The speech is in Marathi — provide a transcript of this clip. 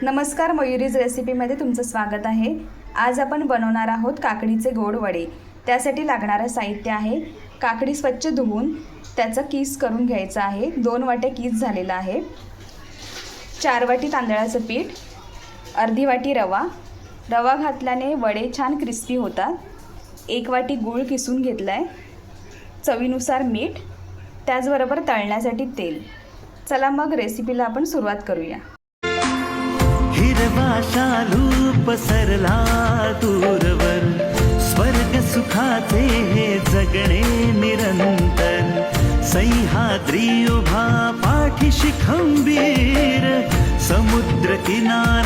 नमस्कार, मयुरीज रेसिपीमध्ये तुमचं स्वागत आहे। आज आपण बनवणार आहोत काकडीचे गोड वडे। त्यासाठी लागणारं साहित्य आहे काकडी स्वच्छ धुवून त्याचा किस करून घ्यायचा आहे। 2 वाटे किस झालेला आहे। 4 वाटी तांदळाचं पीठ, अर्धी वाटी रवा। रवा घातल्याने वडे छान क्रिस्पी होतात। 1 वाटी गूळ किसून घेतलाय, चवीनुसार मीठ, त्याचबरोबर तळण्यासाठी तेल। चला मग रेसिपीला आपण सुरुवात करूया। हिरवा शालू पसरला दूरवर, स्वर्ग सुखाचे हे जगणे निरंतर। सह्याद्री उभा पाठीशी खंबीर, समुद्र किनारा